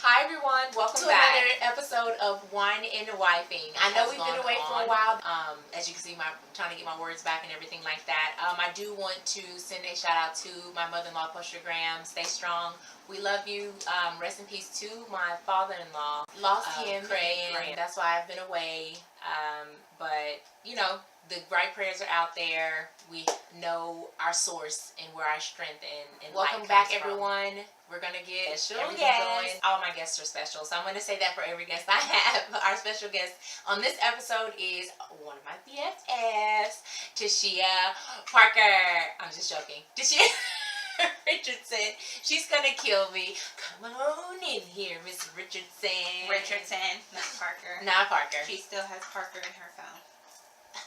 Hi everyone, welcome to another episode of Wine and Wifing. I know we've been away for a while. As you can see, I'm trying to get my words back and everything like that. I do want to send a shout out to my mother-in-law, Candgraham. Stay strong. We love you. Rest in peace to my father-in-law. Lost him, and that's why I've been away. But you know, the right prayers are out there. We know our source and where our strength and welcome back, everyone. We're gonna get special guests. All my guests are special, so I'm gonna say that for every guest I have. Our special guest on this episode is one of my BFFs, Tashia Parker. I'm just joking. Tashia Richardson. She's gonna kill me. Come on in here, Miss Richardson. Richardson, not Parker. Not Parker. She still has Parker in her phone.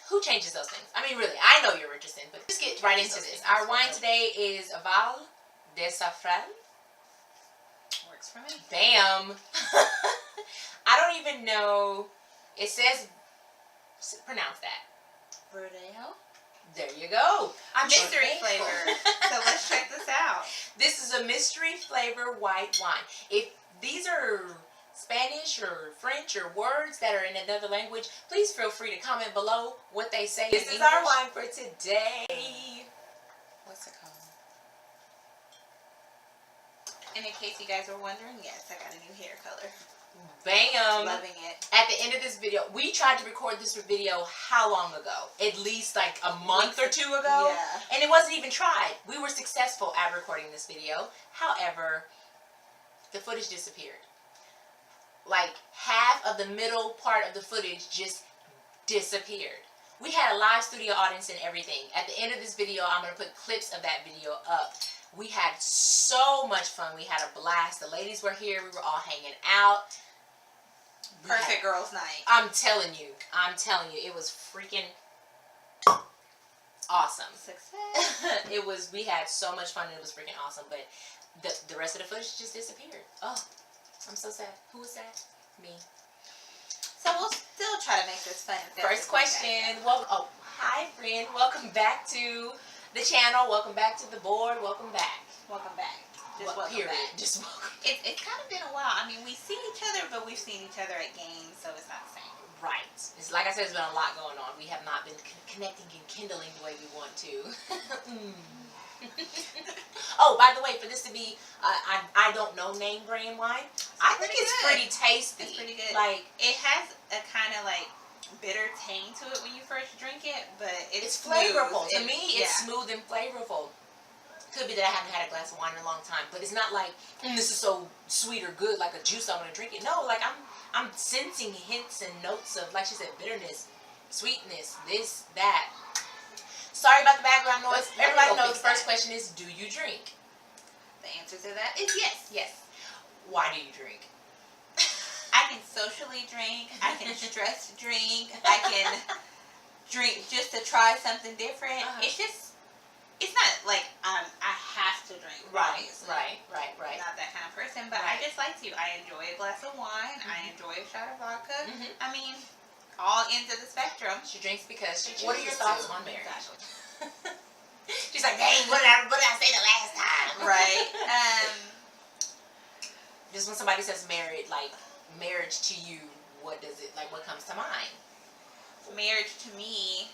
Who changes those things? I mean, really, I know you're Richardson, but let's get right into this. Our wine today is Val de Safran. Works for me. Bam. I don't even know. It says, pronounce that. Rodeo. There you go. Mystery flavor. So let's check this out. This is a mystery flavor white wine. If these are Spanish or French or words that are in another language, please feel free to comment below what they say. This is our wine for today. What's it called? And in case you guys were wondering, yes, I got a new hair color. Bam. Loving it. At the end of this video, we tried to record this video how long ago? At least like a month or two ago. Yeah. And it wasn't even tried. We were successful at recording this video. However, the footage disappeared. Like half of the middle part of the footage just disappeared. We had a live studio audience and everything. At the end of this video, I'm going to put clips of that video up. We had so much fun. We had a blast. The ladies were here. We were all hanging out. Perfect girls' night. I'm telling you. It was freaking awesome. Success. We had so much fun and it was freaking awesome. But the rest of the footage just disappeared. Oh, I'm so sad. Who was that? Me. So we'll still try to make this fun. First question. Well, hi friend. Welcome back to the channel. Welcome back to the board. Welcome back. Welcome back. Just welcome back. Just welcome. It's kind of been a while. I mean, we see each other, but we've seen each other at games, so it's not the same. Right. It's like I said, there's been a lot going on. We have not been connecting and kindling the way we want to. Oh, by the way, for this to be, I don't know name brand wine. I think it's pretty tasty. It's pretty good. Like it has a kind of like bitter tang to it when you first drink it, but it's flavorful. Smooth. To me, it's smooth and flavorful. Could be that I haven't had a glass of wine in a long time, but it's not like this is so sweet or good like a juice I want to drink it. No, like I'm sensing hints and notes of, like she said, bitterness, sweetness, this, that. Sorry about the background noise. Everybody knows the first question is, do you drink? The answer to that is yes. Yes. Why do you drink? I can socially drink. I can stress drink. I can drink just to try something different. It's not like I have to drink. Right. Not that kind of person, but I just like to. I enjoy a glass of wine. I enjoy a shot of vodka. I mean, all ends of the spectrum. She drinks because she chooses. What are your thoughts on marriage? She's like, dang, what did I say the last time? Right. Just when somebody says married, like marriage to you, what comes to mind? Marriage to me,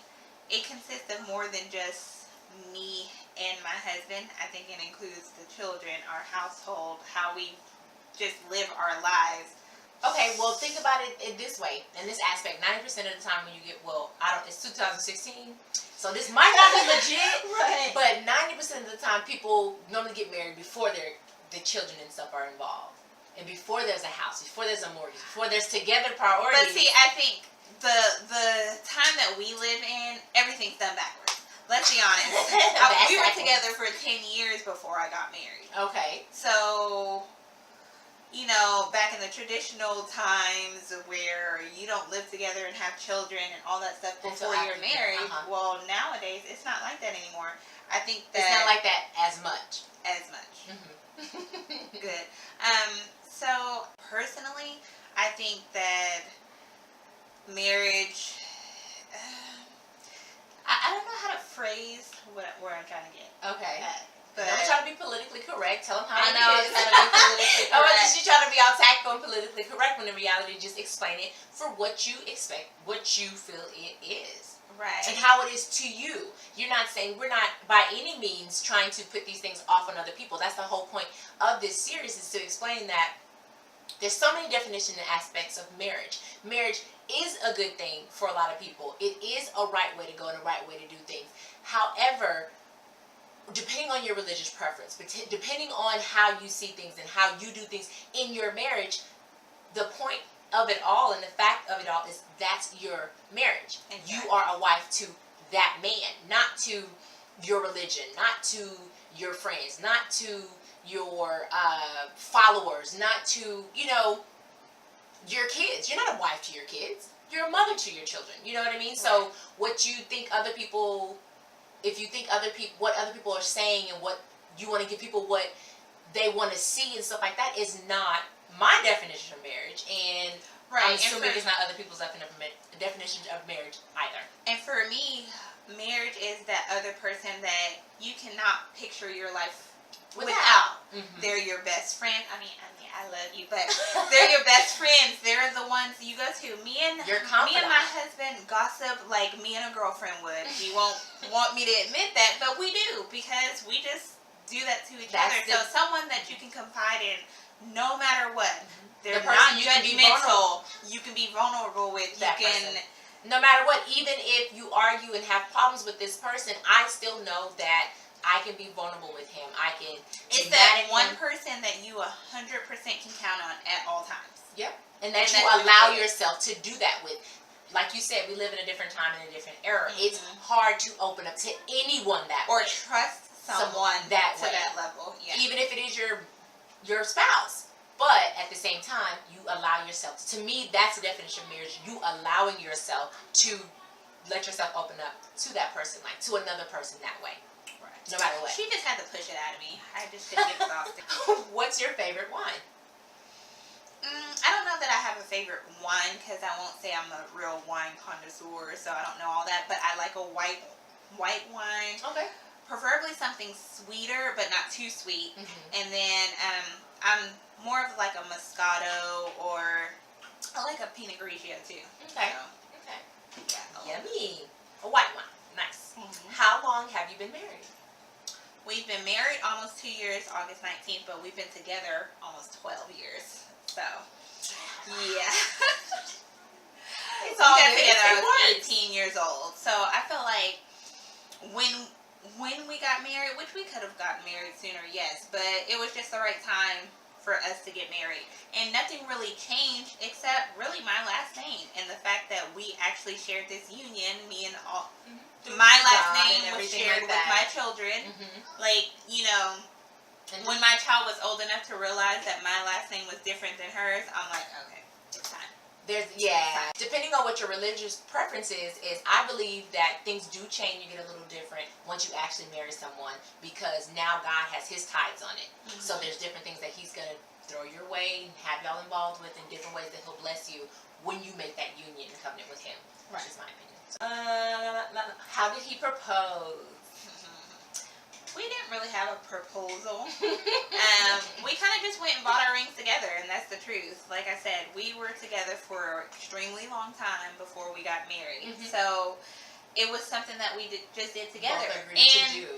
it consists of more than just me and my husband. I think it includes the children, our household, how we just live our lives. Okay, well, think about it in this way, in this aspect. 90% of the time when you get, it's 2016, so this might not be legit, right? But 90% of the time, people normally get married before the children and stuff are involved, and before there's a house, before there's a mortgage, before there's together priorities. But see, I think the time that we live in, everything's done backwards. Let's be honest. We were together for 10 years before I got married. Okay. So, you know, back in the traditional times where you don't live together and have children and all that stuff before you're married, well, nowadays it's not like that anymore. I think that... It's not like that as much. Good. So, personally, I think that marriage... I don't know how to phrase where I'm trying to get. Okay. But don't try to be politically correct. Tell them how I it know is. I'm trying to be politically correct. She's trying to be all tactful and politically correct when in reality, just explain it for what you expect, what you feel it is. Right. And how it is to you. You're not saying, we're not by any means trying to put these things off on other people. That's the whole point of this series, is to explain that there's so many definitions and aspects of marriage. Marriage is a good thing for a lot of people. It is a right way to go and a right way to do things. However, depending on your religious preference, depending on how you see things and how you do things in your marriage, the point of it all and the fact of it all is that's your marriage. Exactly. You are a wife to that man, not to your religion, not to your friends, not to your followers, not to, your kids. You're not a wife to your kids. You're a mother to your children. You know what I mean? Right. So what you think other people, if you think what other people are saying and what you want to give people what they want to see and stuff like that is not my definition of marriage. And I'm assuming it's not other people's definition of marriage either. And for me, marriage is that other person that you cannot picture your life without. Mm-hmm. They're your best friend. I mean, I love you, but they're your best friends. They're the ones you go to. Me and my husband gossip like me and a girlfriend would. He won't want me to admit that, but we do, because we just do that to each other. So someone that you can confide in no matter what. They're not judgmental. You can be vulnerable with that person. No matter what, even if you argue and have problems with this person, I still know that I can be vulnerable with him. It's that one person that you 100% can count on at all times. Yep. And that you allow yourself to do that with. Like you said, we live in a different time and a different era. Mm-hmm. It's hard to open up to anyone that way. Or way. Trust someone that level. Yeah. Even if it is your spouse. But at the same time, you allow yourself. To me, that's the definition of marriage. You allowing yourself to let yourself open up to that person, like to another person that way. Right. No matter what. She just had to push it out of me. I just couldn't get exhausted. What's your favorite wine? I don't know that I have a favorite wine, because I won't say I'm a real wine connoisseur, so I don't know all that. But I like a white wine. Okay. Preferably something sweeter, but not too sweet. Mm-hmm. And then I'm more of like a Moscato, or I like a Pinot Grigio too. Okay. So, okay. Yeah. Yummy. A white wine. Nice. Mm-hmm. How long have you been married? We've been married almost 2 years, August 19th, but we've been together almost 12 years. So, yeah. It's all together. I was 18 years old. So I feel like when we got married, which we could have gotten married sooner, yes, but it was just the right time for us to get married. And nothing really changed except really my last name and the fact that we actually shared this union, me and all. Mm-hmm. My last name was shared with my children. Mm-hmm. Like, when my child was old enough to realize that my last name was different than hers, I'm like, okay, it's time. Depending on what your religious preference is I believe that things do change and get a little different once you actually marry someone, because now God has his tithes on it. Mm-hmm. So there's different things that he's going to throw your way, have y'all involved with, in different ways that he'll bless you when you make that union and covenant with him, which is my opinion. How did he propose? We didn't really have a proposal. We kind of just went and bought our rings together, and that's the truth. Like I said, we were together for an extremely long time before we got married. Mm-hmm. So it was something that we just did together. Both agreed to do.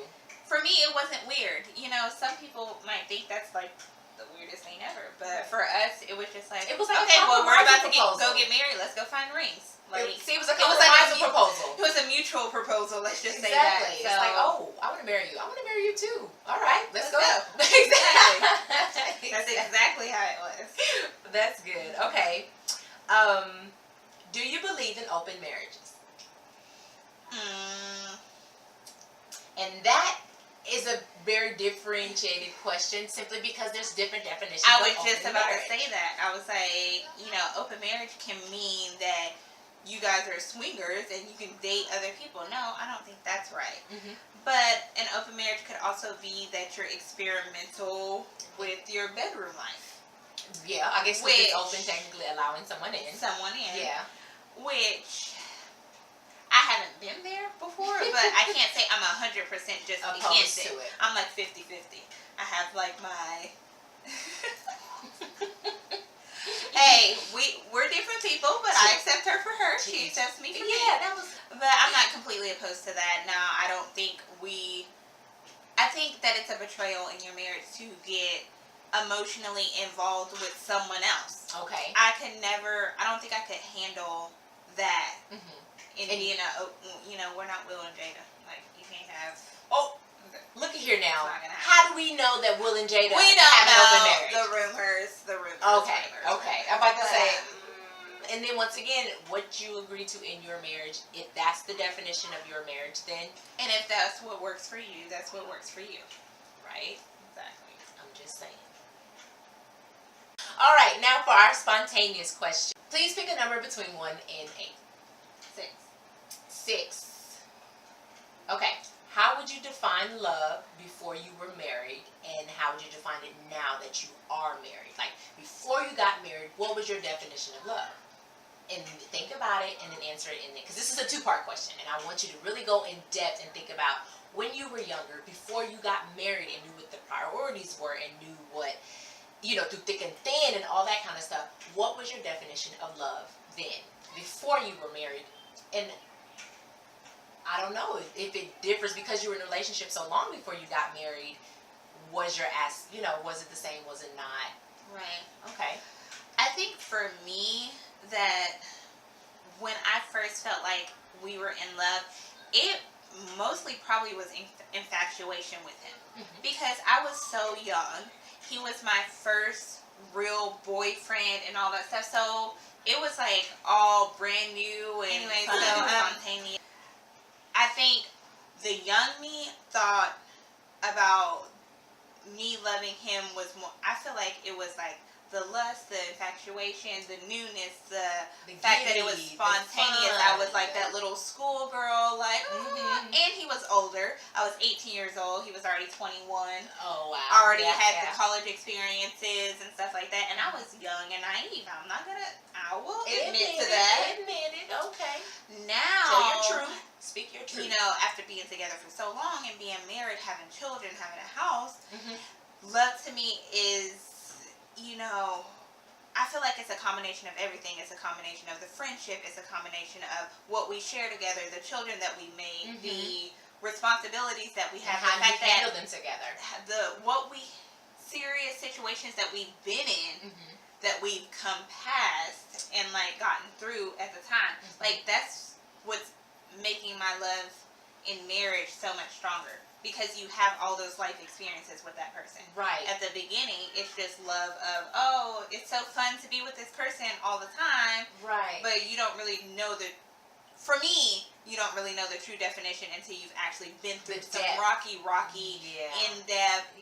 For me, it wasn't weird. Some people might think that's like the weirdest thing ever, but for us, it was just like, okay, well, we're about to go get married. Let's go find rings. Like, it was a proposal. It was a mutual proposal. Let's just say that. So, it's like, oh, I want to marry you. I want to marry you too. All right, let's go. Exactly. That's exactly how it was. That's good. Okay. Do you believe in open marriages? And that is a very differentiated question, simply because there's different definitions. I was just about to say that. I was like, open marriage can mean that you guys are swingers and you can date other people. No, I don't think that's right. Mm-hmm. But an open marriage could also be that you're experimental with your bedroom life. Yeah, I guess it's open, technically allowing someone in. Yeah. Which I haven't been there before, but I can't say I'm 100% just against it. I'm like 50-50. I have like my... Hey, we're different people, but I accept her for her. She accepts me for me. Yeah, But I'm not completely opposed to that. Now, I don't think I think that it's a betrayal in your marriage to get emotionally involved with someone else. Okay. I don't think I could handle that. In being we're not Will and Jada. Like, you can't have... Oh, look at here now. How do we know that Will and Jada have an open marriage? The rumors. Okay. I'm about to say... And then once again, what you agree to in your marriage, if that's the definition of your marriage, then... And if that's what works for you, that's what works for you. Right? Exactly. I'm just saying. All right, now for our spontaneous question. Please pick a number between 1 and 8. 6. Okay. How would you define love before you were married, and how would you define it now that you are married? Like, before you got married, what was your definition of love? And think about it and then answer it in there. Because this is a 2-part question, and I want you to really go in depth and think about when you were younger, before you got married and knew what the priorities were and knew what, through thick and thin and all that kind of stuff. What was your definition of love then, before you were married? And I don't know if it differs because you were in a relationship so long before you got married. Was your was it the same? Was it not? Right. Okay. I think for me, that when I first felt like we were in love, it mostly probably was infatuation with him. Because I was so young. He was my first real boyfriend and all that stuff. So it was like all brand new and anyway, so spontaneous. I think the young me thought about me loving him was more... I feel like it was like the lust, the infatuation, the newness, the fact that it was spontaneous. I was like that little schoolgirl, like, and he was older. I was 18 years old. He was already 21. Oh, wow. Already had the college experiences and stuff like that. And I was young and naive. I will admit to that. Admit it, okay. Now, tell your truth. Speak your truth. After being together for so long and being married, having children, having a house, love to me is... I feel like it's a combination of everything. It's a combination of the friendship. It's a combination of what we share together, the children that we made, the responsibilities that we have, and how you handle them together, serious situations that we've been in, that we've come past and like gotten through at the time. Like, that's what's making my love in marriage so much stronger. Because you have all those life experiences with that person. Right. At the beginning, it's just love of, oh, it's so fun to be with this person all the time. Right. But you don't really know for me, you don't really know the true definition until you've actually been through some rocky, in-depth,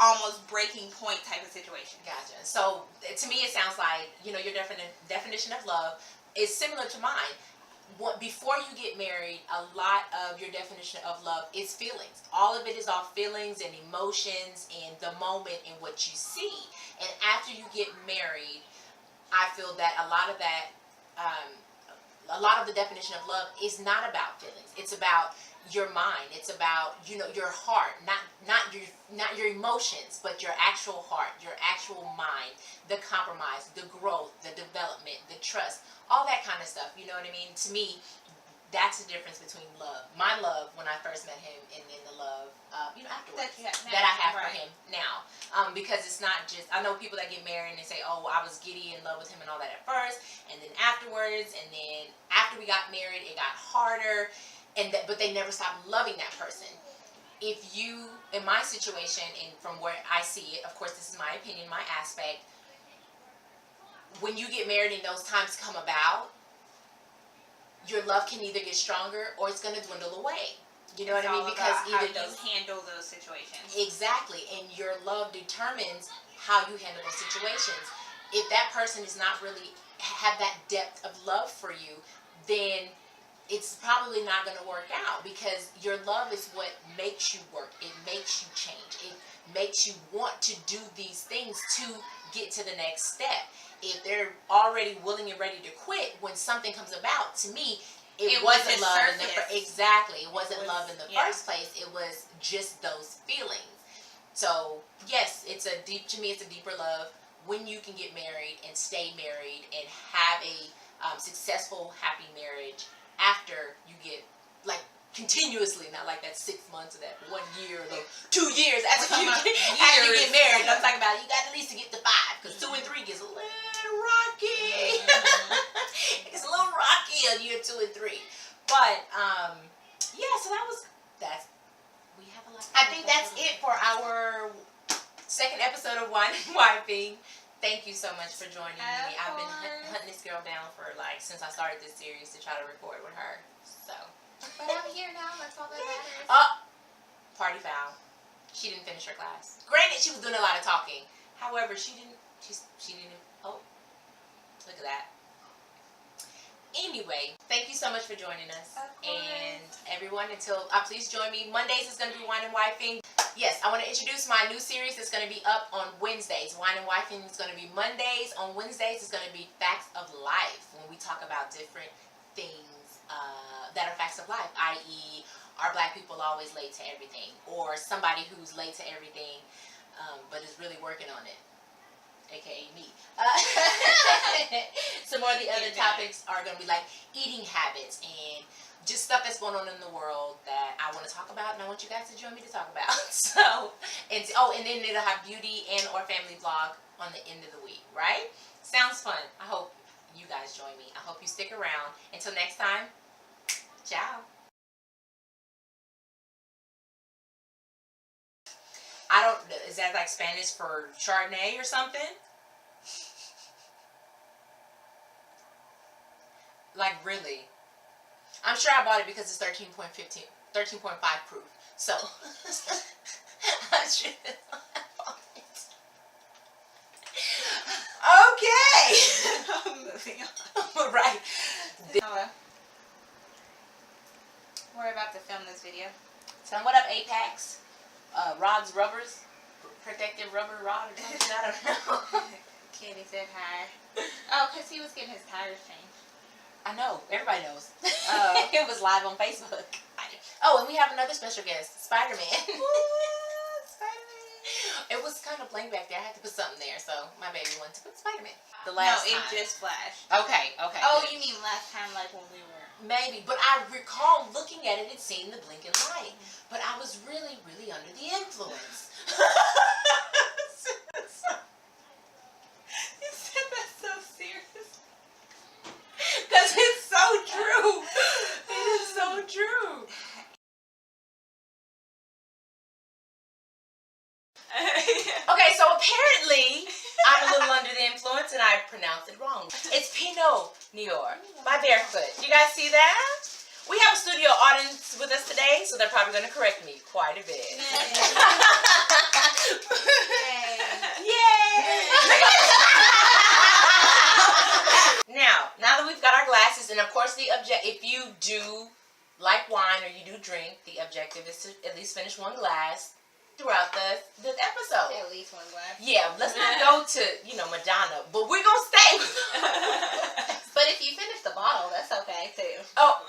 almost breaking point type of situation. Gotcha. So, to me, it sounds like, your definition of love is similar to mine. Before you get married, a lot of your definition of love is feelings. All of it is all feelings and emotions and the moment in what you see. And after you get married, I feel that a lot of the definition of love is not about feelings. It's about your mind. It's about your heart, not your emotions, but your actual heart, your actual mind, the compromise, the growth, the development, the trust, all that kind of stuff. You know what I mean? To me, that's the difference between love, my love when I first met him, and then the love afterwards that I have for him now. Because it's not just, I know people that get married and they say, oh, I was giddy in love with him and all that at first, and then afterwards, and then after we got married, it got harder. But they never stopped loving that person. If you, in my situation, and from where I see it, of course this is my opinion, my aspect, when you get married and those times come about, your love can either get stronger or it's going to dwindle away. You know what I mean? Because either you handle those situations. Exactly. And your love determines how you handle those situations. If that person is not really have that depth of love for you, then it's probably not going to work out, because your love is what makes you work. It makes you change. It makes you want to do these things to get to the next step. If they're already willing and ready to quit when something comes about, to me, it wasn't love exactly. It wasn't love in the yeah. first place. It was just those feelings. So yes, it's a deeper love when you can get married and stay married and have a successful, happy marriage after you get, like, continuously, not like that 6 months or that 1 year or 2 years after you get married. I'm talking about you got at least to get to 5, because 2 and 3 gets a little rocky. It's a little rocky on year 2 and 3. But yeah, so we have a lot. I think that's it for our second episode of Wine and Wifing. Thank you so much for joining me. I've been hunting this girl down for since I started this series to try to record with her. So. But I'm here now. That's all that matters. Party foul. She didn't finish her class. Granted, she was doing a lot of talking. However, she didn't. Oh, look at that. Anyway, thank you so much for joining us. And everyone, please join me. Mondays is going to be Wine and Wifing. Yes, I want to introduce my new series that's going to be up on Wednesdays. Wine and Wifing is going to be Mondays. On Wednesdays, it's going to be Facts of Life, when we talk about different things that are facts of life, i.e., are Black people always late to everything? Or somebody who's late to everything but is really working on it, aka me. Some more of the other topics are going to be like eating habits and just stuff that's going on in the world that I want to talk about, and I want you guys to join me to talk about. So, and then it'll have beauty and or family vlog on the end of the week, right? Sounds fun. I hope you guys join me. I hope you stick around. Until next time, ciao. Is that like Spanish for Chardonnay or something? Like, really? I'm sure I bought it because it's 13.5 proof. So, I'm sure I bought it. Okay. Moving on. Right. We're about to film this video. So, what up, Apex? Rods, rubbers? Protective rubber rod or something? I don't know. Kenny said hi. Oh, because he was getting his tires changed. I know. Everybody knows. It was live on Facebook. Oh, and we have another special guest, Spider-Man. Spider-Man. It was kind of blank back there. I had to put something there, so my baby wanted to put Spider-Man. The last time. It just flashed. Okay. Oh, good. You mean last time, like when we were... Maybe, but I recall looking at it and seeing the blinking light. But I was really, really under the influence. You said that so serious. Because it's so true. It is so true. Okay, so apparently I'm a little under the influence and I pronounced it wrong. It's Pinot Noir by Barefoot. You guys see that? We have a studio audience with us today, so they're probably going to correct me quite a bit. Yay! Now that we've got our glasses, and of course if you do like wine or you do drink, the objective is to at least finish one glass throughout this episode. At least one glass. Yeah, let's not go to, Madonna, but we're going to stay. But if you finish the bottle, that's okay too. Oh.